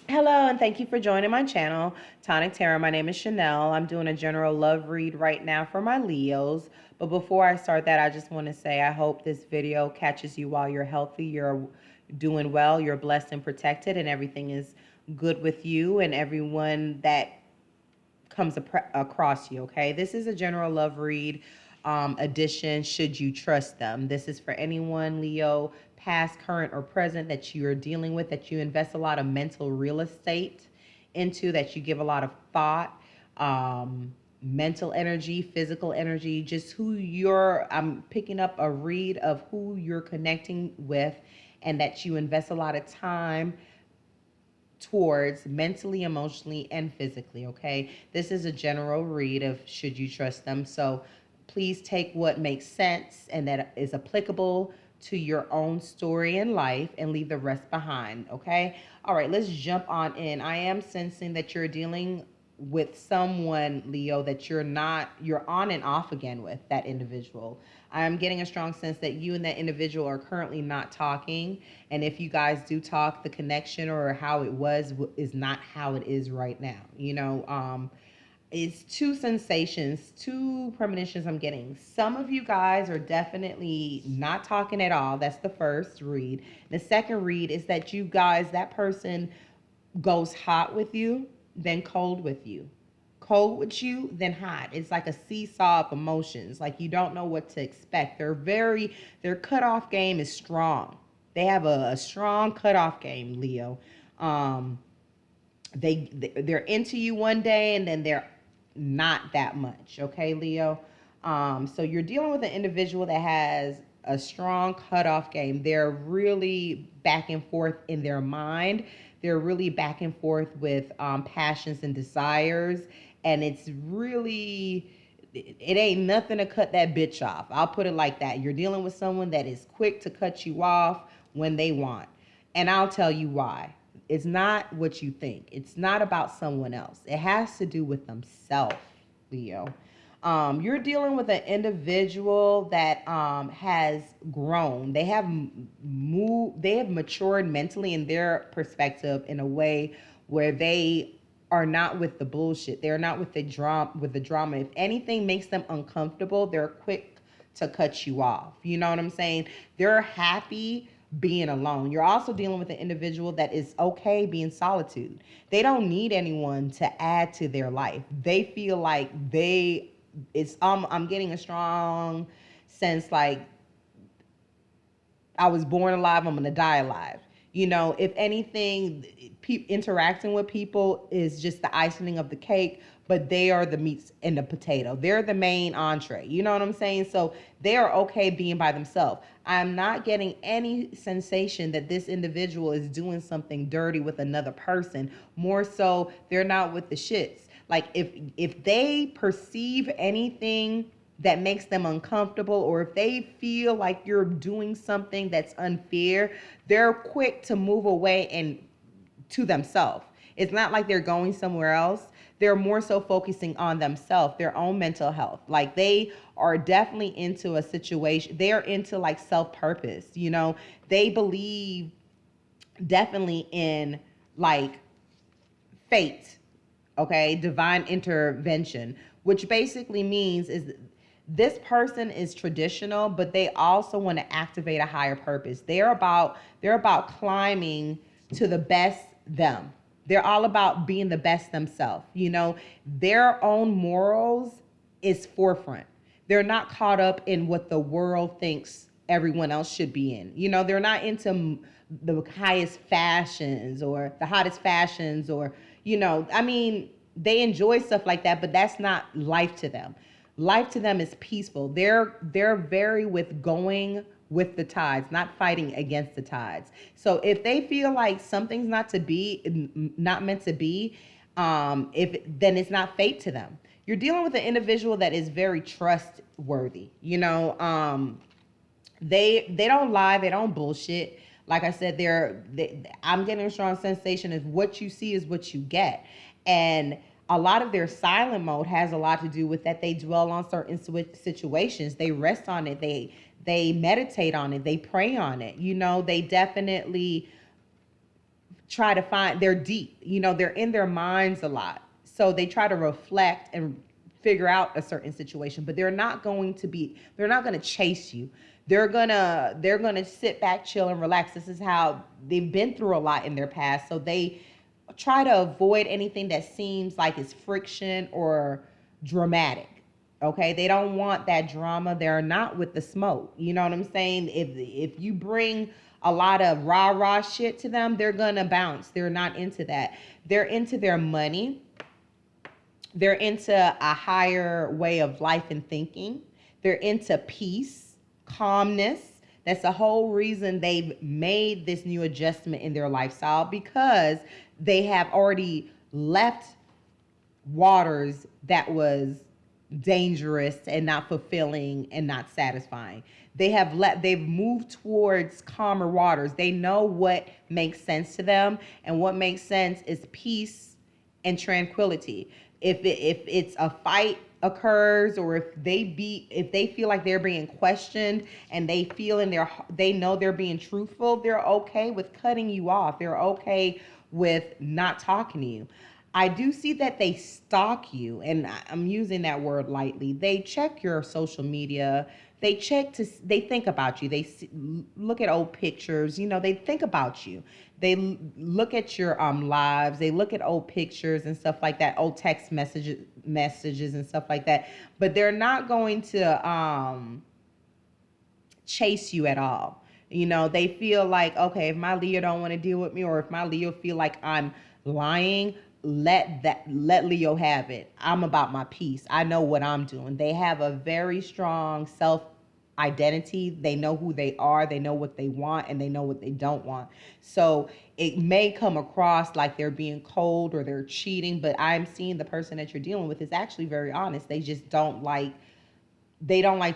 Hello, and thank you for joining my channel, Tonic Tarot. My name is Chanel. I'm doing a general love read right now for my Leos. But before I start that, I just want to say I hope this video catches you while you're healthy, you're doing well, you're blessed and protected, and everything is good with you and everyone that comes across you, okay? This is a general love read edition, should you trust them. This is for anyone, Leo, past, current, or present, that you're dealing with, that you invest a lot of mental real estate into, that you give a lot of thought, mental energy, physical energy, just who you're, I'm picking up a read of who you're connecting with, and that you invest a lot of time towards mentally, emotionally, and physically, okay? This is a general read of should you trust them. So please take what makes sense and that is applicable to your own story in life and leave the rest behind, okay? All right, let's jump on in. I am sensing that you're dealing with someone, Leo, that you're on and off again with that individual. I'm getting a strong sense that you and that individual are currently not talking. And if you guys do talk, the connection or how it was is not how it is right now. It's two sensations, two premonitions I'm getting. Some of you guys are definitely not talking at all. That's the first read. The second read is that you guys, that person goes hot with you, then cold with you. Cold with you, then hot. It's like a seesaw of emotions. Like you don't know what to expect. Their cutoff game is strong. They have a strong cutoff game, Leo. Um, they're into you one day and then they're not that much. Okay, Leo. So you're dealing with an individual that has a strong cutoff game. They're really back and forth in their mind. They're really back and forth with passions and desires, and it's really, it ain't nothing to cut that bitch off. I'll put it like that. You're dealing with someone that is quick to cut you off when they want. And I'll tell you why. It's not what you think. It's not about someone else. It has to do with themselves, Leo. You're dealing with an individual that has grown. They have moved. They have matured mentally in their perspective in a way where they are not with the bullshit. They're not with the drama. With the drama, if anything makes them uncomfortable, they're quick to cut you off. You know what I'm saying? They're happy being alone. You're also dealing with an individual that is okay being solitude. They don't need anyone to add to their life. They feel like I'm getting a strong sense like I was born alive, I'm gonna die alive. If anything, interacting with people is just the icing of the cake, but they are the meats and the potato. They're the main entree. You know what I'm saying? So they are okay being by themselves. I'm not getting any sensation that this individual is doing something dirty with another person. More so, they're not with the shits. Like if they perceive anything that makes them uncomfortable, or if they feel like you're doing something that's unfair, they're quick to move away and to themselves. It's not like they're going somewhere else. They're more so focusing on themselves, their own mental health. Like they are definitely into a situation. They're into like self-purpose. They believe definitely in like fate, okay, divine intervention, which basically means is this person is traditional, but they also want to activate a higher purpose. They're about climbing to the best them. They're all about being the best themselves. Their own morals is forefront. They're not caught up in what the world thinks everyone else should be in. They're not into the highest fashions or the hottest fashions, or I mean, they enjoy stuff like that, but that's not life to them. Life to them is peaceful. They're very with going with the tides, not fighting against the tides. So if they feel like something's not meant to be, if then it's not fate to them. You're dealing with an individual that is very trustworthy. They don't lie, they don't bullshit. Like I said, I'm getting a strong sensation is what you see is what you get. And a lot of their silent mode has a lot to do with that they dwell on certain situations. They rest on it. They meditate on it. They pray on it. They definitely try to find, they're deep, they're in their minds a lot. So they try to reflect and figure out a certain situation, but they're not going to chase you. They're going to sit back, chill and relax. This is how they've been through a lot in their past. So they try to avoid anything that seems like it's friction or dramatic. Okay, they don't want that drama. They're not with the smoke. You know what I'm saying? If you bring a lot of rah rah shit to them, they're gonna bounce. They're not into that. They're into their money. They're into a higher way of life and thinking. They're into peace, calmness. That's the whole reason they've made this new adjustment in their lifestyle, because they have already left waters that was dangerous and not fulfilling and not satisfying. They've moved towards calmer waters. They know what makes sense to them, and what makes sense is peace and tranquility. If it's a fight occurs, or if they feel like they're being questioned and they know they're being truthful, they're okay with cutting you off. They're okay with not talking to you. I do see that they stalk you, and I'm using that word lightly. They check your social media. They think about you. Look at old pictures. They think about you. They look at your lives. They look at old pictures and stuff like that, old text messages and stuff like that. But they're not going to chase you at all. They feel like, okay, if my Leo don't want to deal with me, or if my Leo feel like I'm lying, let Leo have it. I'm about my peace. I know what I'm doing. They have a very strong self identity. They know who they are, they know what they want, and they know what they don't want. So it may come across like they're being cold or they're cheating, but I'm seeing the person that you're dealing with is actually very honest. They don't like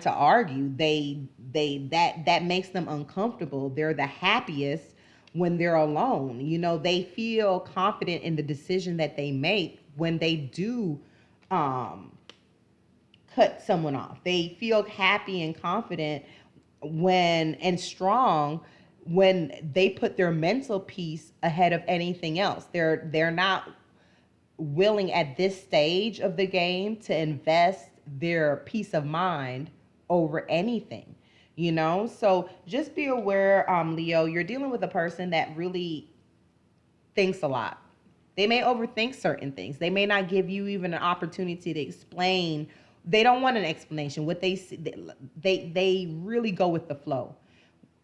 to argue. That makes them uncomfortable. They're the happiest when they're alone. They feel confident in the decision that they make when they do cut someone off. They feel happy and confident and strong when they put their mental peace ahead of anything else. They're not willing at this stage of the game to invest their peace of mind over anything. So just be aware, Leo, you're dealing with a person that really thinks a lot. They may overthink certain things. They may not give you even an opportunity to explain. They don't want an explanation. What they really go with the flow.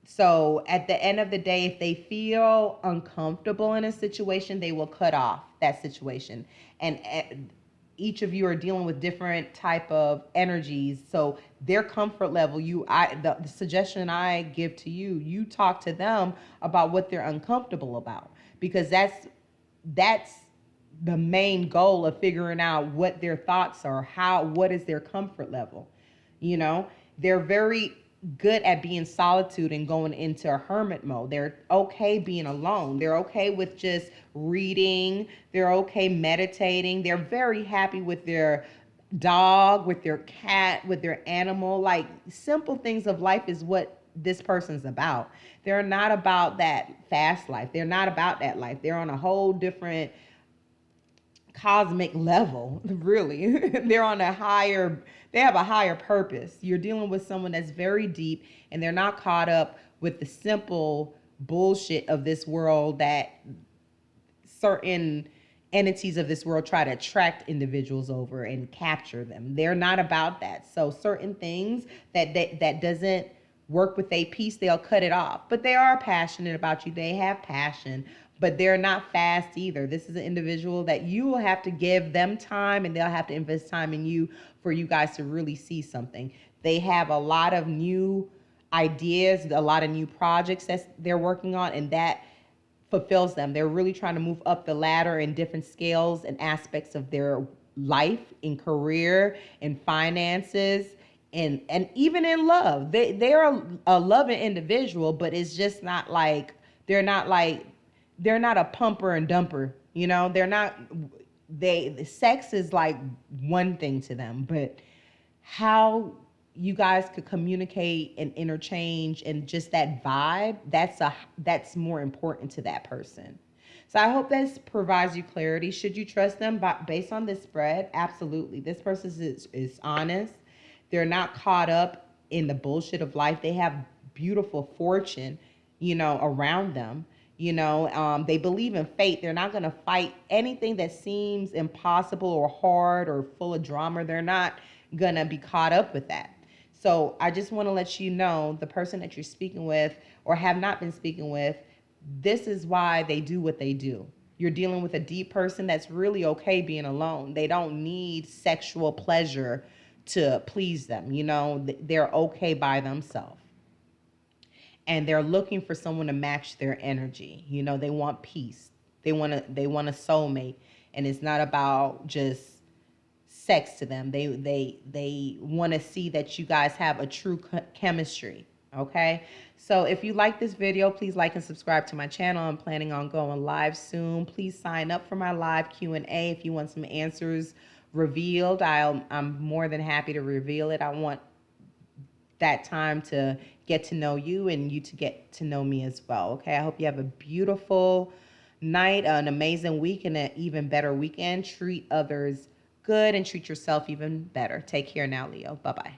So at the end of the day, if they feel uncomfortable in a situation, they will cut off that situation. And each of you are dealing with different type of energies. So their comfort level, the suggestion I give to you, you talk to them about what they're uncomfortable about, because that's the main goal of figuring out what their thoughts are, what is their comfort level. They're very good at being solitude and going into a hermit mode. They're okay being alone. They're okay with just reading. They're okay meditating. They're very happy with their dog, with their cat, with their animal. Like, simple things of life is what this person's about. They're not about that fast life. They're not about that life. They're on a whole different cosmic level, really. They have a higher purpose. You're dealing with someone that's very deep, and they're not caught up with the simple bullshit of this world that certain entities of this world try to attract individuals over and capture them. They're not about that. So certain things that doesn't work with a piece, they'll cut it off. But they are passionate about you. They have passion, but they're not fast either. This is an individual that you will have to give them time, and they'll have to invest time in you for you guys to really see something. They have a lot of new ideas, a lot of new projects that they're working on, and that fulfills them. They're really trying to move up the ladder in different scales and aspects of their life, in career, in finances, and even in love. They're a loving individual, but it's just not like they're not a pumper and dumper. They're not. The sex is like one thing to them, but how you guys could communicate and interchange and just that vibe, that's more important to that person. So I hope this provides you clarity. Should you trust them based on this spread? Absolutely. This person is honest. They're not caught up in the bullshit of life. They have beautiful fortune, around them. They believe in fate. They're not going to fight anything that seems impossible or hard or full of drama. They're not going to be caught up with that. So I just want to let you know, the person that you're speaking with or have not been speaking with, this is why they do what they do. You're dealing with a deep person that's really okay being alone. They don't need sexual pleasure to please them. They're okay by themselves. And they're looking for someone to match their energy. They want peace. They want a soulmate, and it's not about just sex to them. They want to see that you guys have a true chemistry. Okay, so if you like this video, please like and subscribe to my channel. I'm planning on going live soon. Please sign up for my live Q&A if you want some answers revealed. I'm more than happy to reveal it. I want that time to get to know you and you to get to know me as well. Okay, I hope you have a beautiful night, an amazing week, and an even better weekend. Treat others good and treat yourself even better. Take care now, Leo. Bye bye.